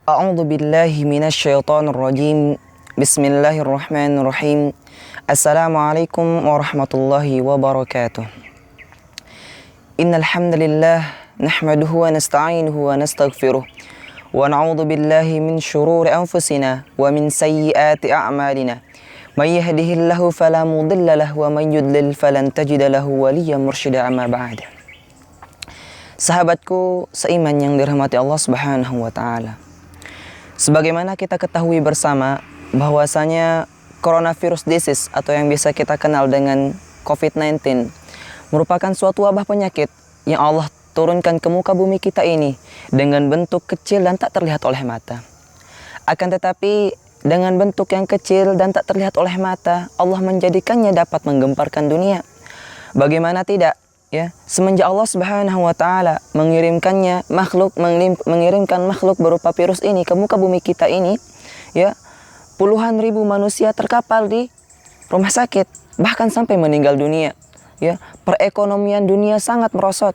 A'udzu billahi minasyaitonir rajim. Bismillahirrahmanirrahim. Assalamualaikum warahmatullahi wabarakatuh. Innal hamdalillah nahmaduhu wa nasta'inuhu wa nastaghfiruh wa na'udzu billahi min shururi anfusina wa min sayyiati a'malina. May yahdihillahu fala mudilla lahu wa may yudlil falan tajida lahu waliyyan mursyida, amma ba'd. Sahabatku seiman yang dirahmati Allah Subhanahu wa taala. Sebagaimana kita ketahui bersama bahwasanya coronavirus disease atau yang bisa kita kenal dengan COVID-19 merupakan suatu wabah penyakit yang Allah turunkan ke muka bumi kita ini dengan bentuk kecil dan tak terlihat oleh mata. Akan tetapi dengan bentuk yang kecil dan tak terlihat oleh mata, Allah menjadikannya dapat menggemparkan dunia. Bagaimana tidak? Ya, semenjak Allah Subhanahu wa taala mengirimkan makhluk berupa virus ini ke muka bumi kita ini, ya, puluhan ribu manusia terkapar di rumah sakit, bahkan sampai meninggal dunia. Ya, perekonomian dunia sangat merosot.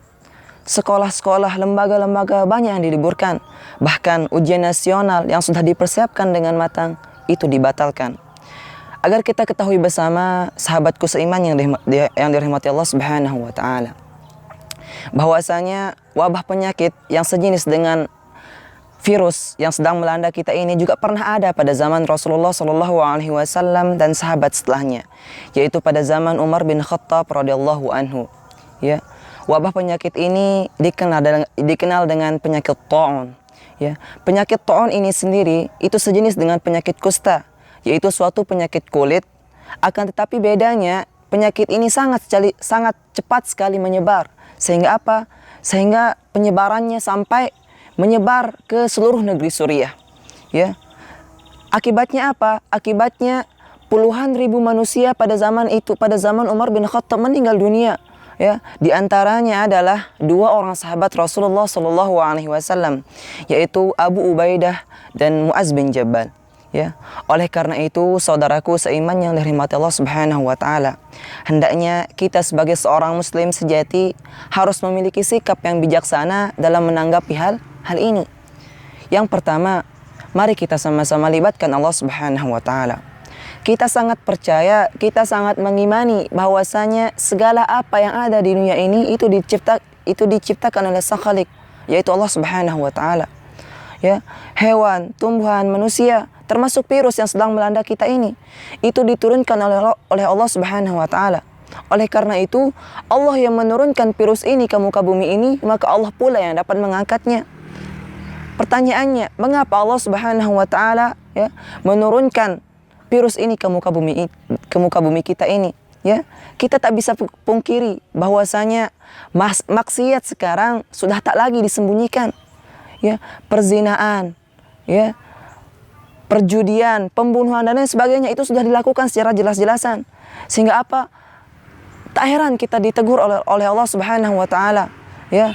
Sekolah-sekolah, lembaga-lembaga banyak yang diliburkan. Bahkan ujian nasional yang sudah dipersiapkan dengan matang itu dibatalkan. Agar kita ketahui bersama, sahabatku seiman yang dirahmati Allah Subhanahu wa taala, bahwasanya wabah penyakit yang sejenis dengan virus yang sedang melanda kita ini juga pernah ada pada zaman Rasulullah Shallallahu alaihi wasallam dan sahabat setelahnya, yaitu pada zaman Umar bin Khattab radhiyallahu anhu. Ya, wabah penyakit ini dikenal dengan penyakit ta'un. Ya, penyakit ta'un ini sendiri itu sejenis dengan penyakit kusta, yaitu suatu penyakit kulit. Akan tetapi bedanya, penyakit ini sangat cepat sekali menyebar. Sehingga apa? Sehingga penyebarannya sampai menyebar ke seluruh negeri Suriah. Ya. Akibatnya apa? Akibatnya puluhan ribu manusia pada zaman Umar bin Khattab meninggal dunia. Ya, di antaranya adalah dua orang sahabat Rasulullah Shallallahu alaihi wasallam, yaitu Abu Ubaidah dan Mu'az bin Jabal. Ya, oleh karena itu saudaraku seiman yang dirahmati Allah Subhanahu wa taala, hendaknya kita sebagai seorang muslim sejati harus memiliki sikap yang bijaksana dalam menanggapi hal ini. Yang pertama, mari kita sama-sama libatkan Allah Subhanahu wa taala. Kita sangat percaya, kita sangat mengimani bahwasanya segala apa yang ada di dunia ini itu diciptakan oleh Sang Khalik, yaitu Allah Subhanahu wa taala. Ya, hewan, tumbuhan, manusia, termasuk virus yang sedang melanda kita ini, itu diturunkan oleh Allah Subhanahu wa taala. Oleh karena itu, Allah yang menurunkan virus ini ke muka bumi ini, maka Allah pula yang dapat mengangkatnya. Pertanyaannya, mengapa Allah Subhanahu wa taala ya menurunkan virus ini ke muka bumi kita ini? Ya, kita tak bisa pungkiri bahwasanya maksiat sekarang sudah tak lagi disembunyikan. Ya, perzinaan, ya, perjudian, pembunuhan dan lain sebagainya itu sudah dilakukan secara jelas-jelasan. Sehingga apa? Tak heran kita ditegur oleh Allah Subhanahu wa taala, ya.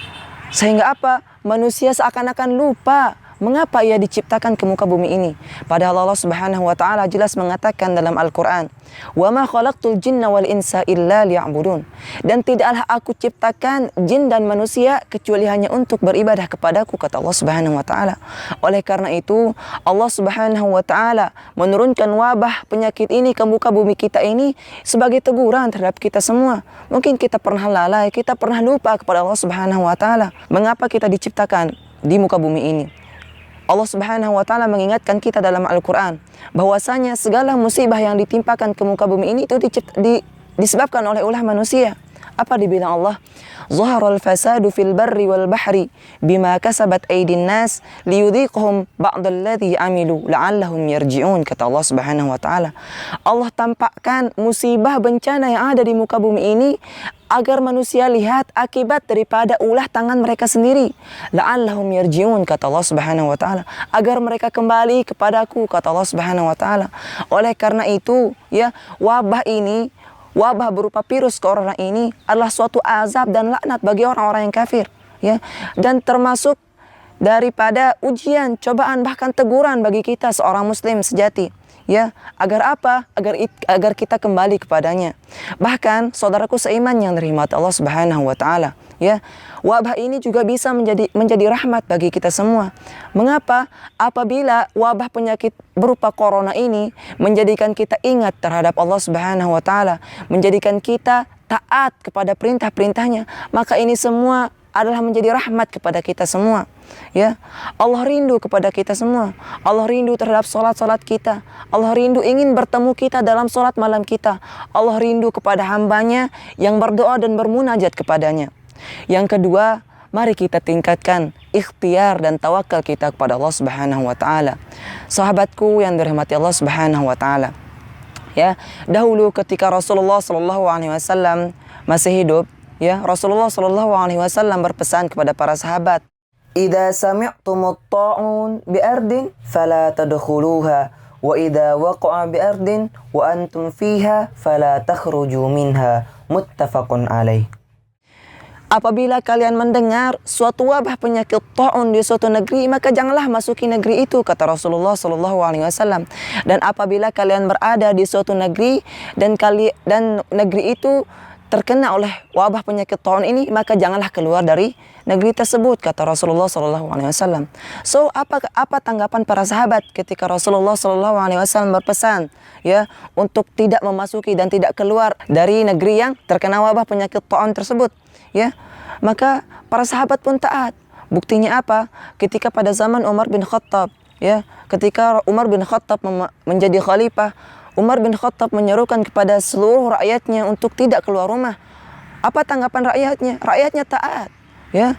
Sehingga apa? Manusia seakan-akan lupa mengapa ia diciptakan ke muka bumi ini. Padahal Allah Subhanahu wa taala jelas mengatakan dalam Al-Qur'an, "Wa ma khalaqtul jinna wal insa illa liya'budun." Dan tidaklah aku ciptakan jin dan manusia kecuali hanya untuk beribadah kepadaku, kata Allah Subhanahu wa taala. Oleh karena itu, Allah Subhanahu wa taala menurunkan wabah penyakit ini ke muka bumi kita ini sebagai teguran terhadap kita semua. Mungkin kita pernah lalai, kita pernah lupa kepada Allah Subhanahu wa taala. Mengapa kita diciptakan di muka bumi ini? Allah Subhanahu wa taala mengingatkan kita dalam Al-Qur'an bahwasanya segala musibah yang ditimpakan ke muka bumi ini itu disebabkan oleh ulah manusia. Apa dibilang Allah? Zaharal fasadu fil barri wal bahri bima kasabat aydin nas liyudhiqhum ba'dalladhi amilu la'allahum yarji'un, kata Allah Subhanahu wa taala. Allah tampakkan musibah bencana yang ada di muka bumi ini agar manusia lihat akibat daripada ulah tangan mereka sendiri. La'allahum yarji'un, kata Allah Subhanahu wa taala, agar mereka kembali kepadaku, kata Allah Subhanahu wa taala. Oleh karena itu, ya, wabah berupa virus corona ini adalah suatu azab dan laknat bagi orang-orang yang kafir, ya, dan termasuk daripada ujian, cobaan, bahkan teguran bagi kita seorang muslim sejati. Ya, agar apa? Agar kita kembali kepadanya. Bahkan saudaraku seiman yang dirahmati Allah Subhanahu wa taala, Ya, wabah ini juga bisa menjadi rahmat bagi kita semua. Mengapa? Apabila wabah penyakit berupa corona ini menjadikan kita ingat terhadap Allah Subhanahu wa taala, menjadikan kita taat kepada perintah-perintahnya, maka ini semua adalah menjadi rahmat kepada kita semua. Ya, Allah rindu kepada kita semua. Allah rindu terhadap solat-solat kita. Allah rindu ingin bertemu kita dalam solat malam kita. Allah rindu kepada hambanya yang berdoa dan bermunajat kepadanya. Yang kedua, mari kita tingkatkan ikhtiar dan tawakal kita kepada Allah Subhanahu wa taala. Sahabatku yang dirahmati Allah Subhanahu wa taala. Ya, dahulu ketika Rasulullah sallallahu alaihi wasallam masih hidup, ya, Rasulullah sallallahu alaihi wasallam berpesan kepada para sahabat, "Idza sami'tumut ta'un bi ardin fala tadkhuluha wa idza waqa'a bi ardin wa antum fiha fala takhruju minha." Muttafaqun alaih. Apabila kalian mendengar suatu wabah penyakit ta'un di suatu negeri, maka janganlah masuki negeri itu, kata Rasulullah sallallahu alaihi wasallam. Dan apabila kalian berada di suatu negeri dan negeri itu terkena oleh wabah penyakit ta'un ini, maka janganlah keluar dari negeri tersebut, kata Rasulullah sallallahu alaihi wasallam. So, apa tanggapan para sahabat ketika Rasulullah sallallahu alaihi wasallam berpesan, ya, untuk tidak memasuki dan tidak keluar dari negeri yang terkena wabah penyakit ta'un tersebut? Ya, maka para sahabat pun taat. Buktinya apa? Ketika pada zaman Umar bin Khattab, ya, ketika Umar bin Khattab menjadi khalifah, Umar bin Khattab menyerukan kepada seluruh rakyatnya untuk tidak keluar rumah. Apa tanggapan rakyatnya? Rakyatnya taat, ya.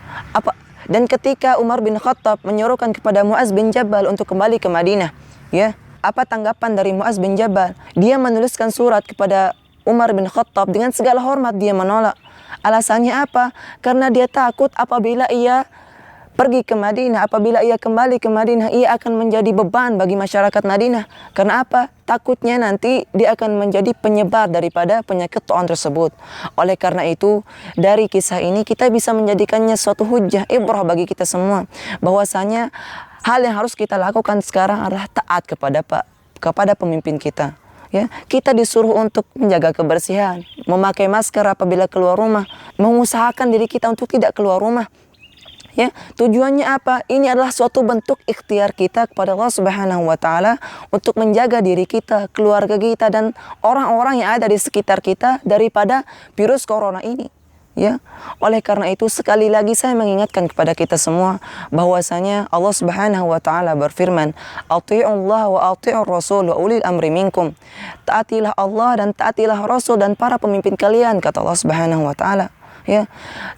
Dan ketika Umar bin Khattab menyerukan kepada Muaz bin Jabal untuk kembali ke Madinah, ya, apa tanggapan dari Muaz bin Jabal? Dia menuliskan surat kepada Umar bin Khattab dengan segala hormat, dia menolak. Alasannya apa? Karena dia takut apabila ia pergi ke Madinah, apabila ia kembali ke Madinah, ia akan menjadi beban bagi masyarakat Madinah. Karena apa? Takutnya nanti dia akan menjadi penyebar daripada penyakit ta'un tersebut. Oleh karena itu, dari kisah ini kita bisa menjadikannya suatu hujjah, ibrah bagi kita semua. Bahwasanya hal yang harus kita lakukan sekarang adalah taat kepada pemimpin kita. Ya, kita disuruh untuk menjaga kebersihan, memakai masker apabila keluar rumah, mengusahakan diri kita untuk tidak keluar rumah. Ya, tujuannya apa? Ini adalah suatu bentuk ikhtiar kita kepada Allah Subhanahu wa taala untuk menjaga diri kita, keluarga kita, dan orang-orang yang ada di sekitar kita daripada virus corona ini. Ya, oleh karena itu sekali lagi saya mengingatkan kepada kita semua bahwasanya Allah Subhanahu wa taala berfirman, "Athi'ullaha wa athi'ur rasul wa ulil amri minkum." Taatilah Allah dan taatilah Rasul dan para pemimpin kalian, kata Allah Subhanahu wa taala. Ya,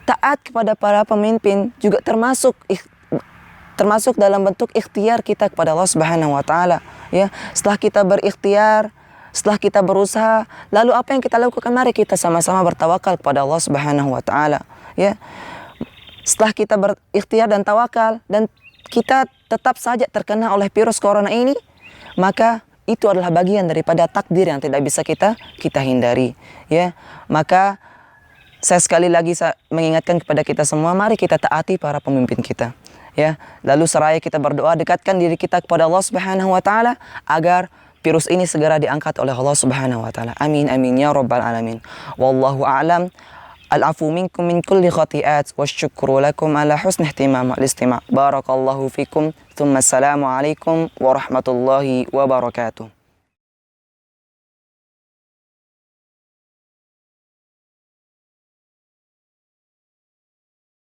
taat kepada para pemimpin juga termasuk dalam bentuk ikhtiar kita kepada Allah Subhanahu wa taala. Ya, setelah kita berikhtiar, setelah kita berusaha, lalu apa yang kita lakukan? Mari kita sama-sama bertawakal kepada Allah Subhanahu wa taala, ya. Setelah kita berikhtiar dan tawakal dan kita tetap saja terkena oleh virus corona ini, maka itu adalah bagian daripada takdir yang tidak bisa kita hindari, ya. Maka saya sekali lagi mengingatkan kepada kita semua, mari kita taati para pemimpin kita, ya. Lalu seraya kita berdoa, dekatkan diri kita kepada Allah Subhanahu wa taala agar virus ini segera diangkat oleh Allah Subhanahu wa taala. Amin amin ya rabbal alamin. Wallahu a'lam. Al-afu minkum min kulli khati'at wasyukru lakum ala husni ihtimam wal istima'. Barakallahu fikum. Thumma assalamu alaikum warahmatullahi wabarakatuh.